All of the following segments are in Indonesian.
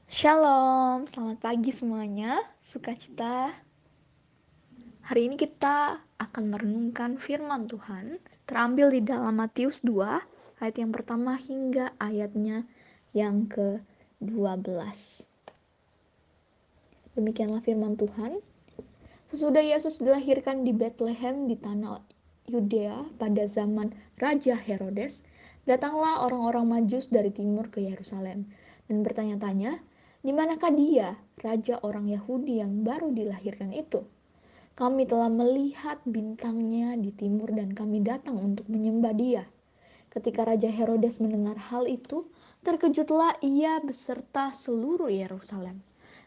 Shalom, selamat pagi semuanya. Sukacita. Hari ini kita akan merenungkan firman Tuhan terambil di dalam Matius 2 ayat yang pertama hingga ayatnya yang ke-12. Demikianlah firman Tuhan. Sesudah Yesus dilahirkan di Bethlehem di tanah Yudea pada zaman Raja Herodes, datanglah orang-orang Majus dari timur ke Yerusalem dan bertanya-tanya, di manakah dia, raja orang Yahudi yang baru dilahirkan itu? Kami telah melihat bintangnya di timur dan kami datang untuk menyembah dia. Ketika Raja Herodes mendengar hal itu, terkejutlah ia beserta seluruh Yerusalem.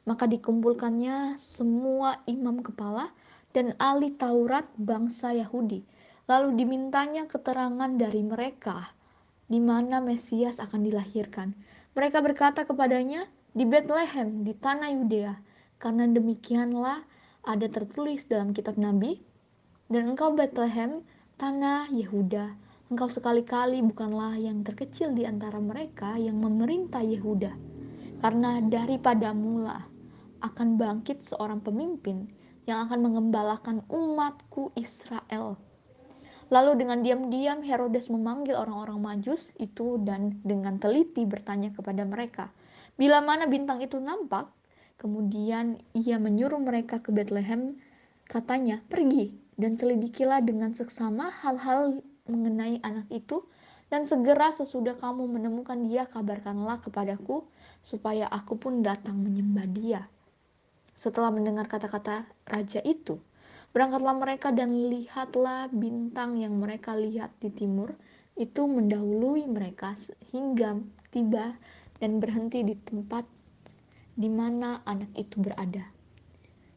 Maka dikumpulkannya semua imam kepala dan ahli Taurat bangsa Yahudi. Lalu dimintanya keterangan dari mereka di mana Mesias akan dilahirkan. Mereka berkata kepadanya, di Bethlehem, di tanah Yudea, karena demikianlah ada tertulis dalam kitab Nabi, dan engkau Bethlehem, tanah Yehuda, engkau sekali-kali bukanlah yang terkecil di antara mereka yang memerintah Yehuda, karena daripada mula akan bangkit seorang pemimpin yang akan mengembalakan umatku Israel. Lalu dengan diam-diam Herodes memanggil orang-orang Majus itu dan dengan teliti bertanya kepada mereka, bila mana bintang itu nampak? Kemudian ia menyuruh mereka ke Bethlehem, katanya, pergi dan selidikilah dengan seksama hal-hal mengenai anak itu, dan segera sesudah kamu menemukan dia, kabarkanlah kepadaku, supaya aku pun datang menyembah dia. Setelah mendengar kata-kata raja itu, berangkatlah mereka dan lihatlah bintang yang mereka lihat di timur itu mendahului mereka hingga tiba dan berhenti di tempat di mana anak itu berada.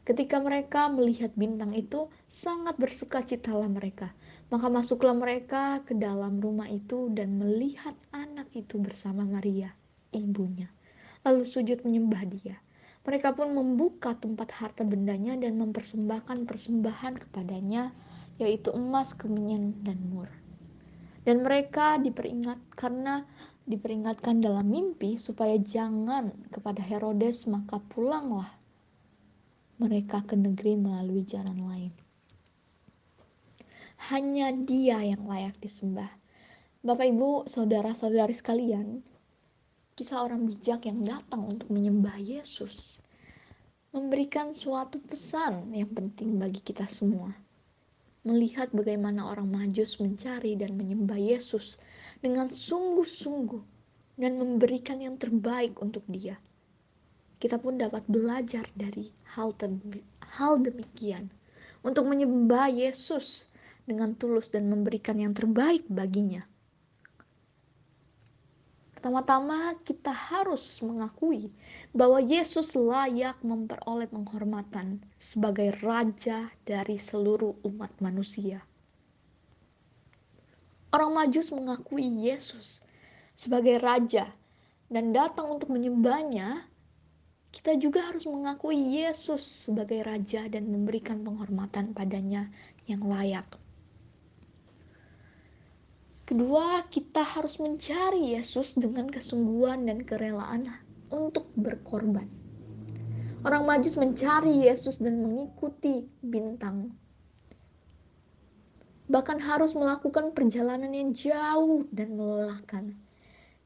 Ketika mereka melihat bintang itu, sangat bersukacitalah mereka. Maka masuklah mereka ke dalam rumah itu dan melihat anak itu bersama Maria, ibunya. Lalu sujud menyembah dia. Mereka pun membuka tempat harta bendanya dan mempersembahkan persembahan kepadanya, yaitu emas, kemenyan, dan mur. Dan mereka diperingatkan dalam mimpi supaya jangan kepada Herodes, maka pulanglah mereka ke negeri melalui jalan lain. Hanya dia yang layak disembah. Bapak, Ibu, saudara-saudari sekalian, kisah orang bijak yang datang untuk menyembah Yesus memberikan suatu pesan yang penting bagi kita semua. Melihat bagaimana orang Majus mencari dan menyembah Yesus dengan sungguh-sungguh dan memberikan yang terbaik untuk dia. Kita pun dapat belajar dari hal demikian untuk menyembah Yesus dengan tulus dan memberikan yang terbaik baginya. Pertama-tama kita harus mengakui bahwa Yesus layak memperoleh penghormatan sebagai Raja dari seluruh umat manusia. Orang Majus mengakui Yesus sebagai Raja dan datang untuk menyembahnya. Kita juga harus mengakui Yesus sebagai Raja dan memberikan penghormatan padanya yang layak. Kedua, kita harus mencari Yesus dengan kesungguhan dan kerelaan untuk berkorban. Orang Majus mencari Yesus dan mengikuti bintang. Bahkan harus melakukan perjalanan yang jauh dan melelahkan.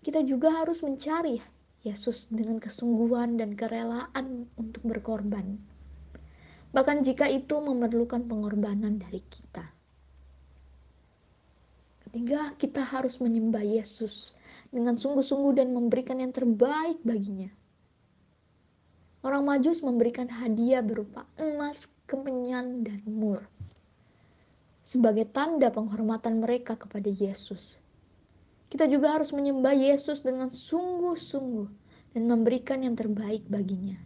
Kita juga harus mencari Yesus dengan kesungguhan dan kerelaan untuk berkorban. Bahkan jika itu memerlukan pengorbanan dari kita. Ketiga, kita harus menyembah Yesus dengan sungguh-sungguh dan memberikan yang terbaik baginya. Orang Majus memberikan hadiah berupa emas, kemenyan, dan mur sebagai tanda penghormatan mereka kepada Yesus. Kita juga harus menyembah Yesus dengan sungguh-sungguh dan memberikan yang terbaik baginya,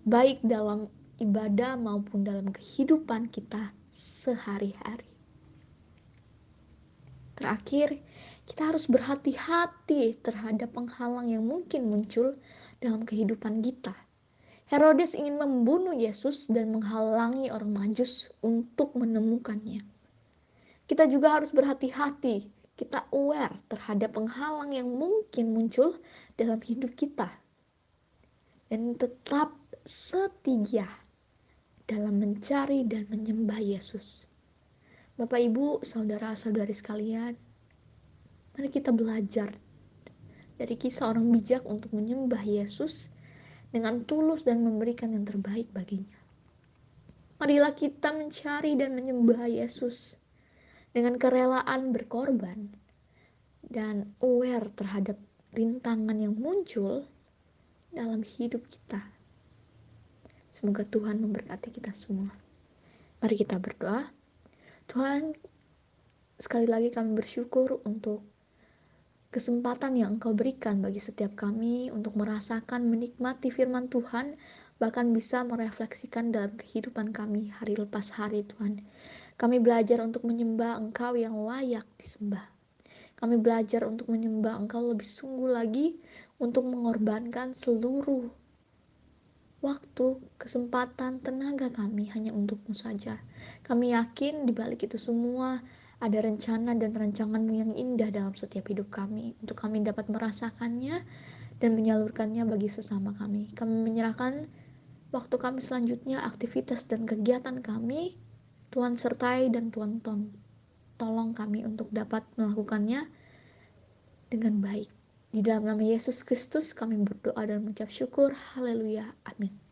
baik dalam ibadah maupun dalam kehidupan kita sehari-hari. Terakhir, kita harus berhati-hati terhadap penghalang yang mungkin muncul dalam kehidupan kita. Herodes ingin membunuh Yesus dan menghalangi orang Majus untuk menemukannya. Kita juga harus berhati-hati, kita aware terhadap penghalang yang mungkin muncul dalam hidup kita. dan tetap setia dalam mencari dan menyembah Yesus. Bapak, Ibu, saudara-saudari sekalian, mari kita belajar dari kisah orang bijak untuk menyembah Yesus dengan tulus dan memberikan yang terbaik baginya. Marilah kita mencari dan menyembah Yesus dengan kerelaan berkorban dan aware terhadap rintangan yang muncul dalam hidup kita. Semoga Tuhan memberkati kita semua. Mari kita berdoa. Tuhan, sekali lagi kami bersyukur untuk kesempatan yang Engkau berikan bagi setiap kami untuk merasakan, menikmati firman Tuhan, bahkan bisa merefleksikan dalam kehidupan kami hari lepas hari, Tuhan. Kami belajar untuk menyembah Engkau yang layak disembah. Kami belajar untuk menyembah Engkau lebih sungguh lagi untuk mengorbankan seluruh waktu, kesempatan, tenaga kami hanya untuk-Mu saja. Kami yakin di balik itu semua ada rencana dan rancangan-Mu yang indah dalam setiap hidup kami, untuk kami dapat merasakannya dan menyalurkannya bagi sesama kami. Kami menyerahkan waktu kami selanjutnya, aktivitas dan kegiatan kami, Tuhan sertai dan Tuhan tolong kami untuk dapat melakukannya dengan baik. Di dalam nama Yesus Kristus kami berdoa dan mengucap syukur. Haleluya. Amin.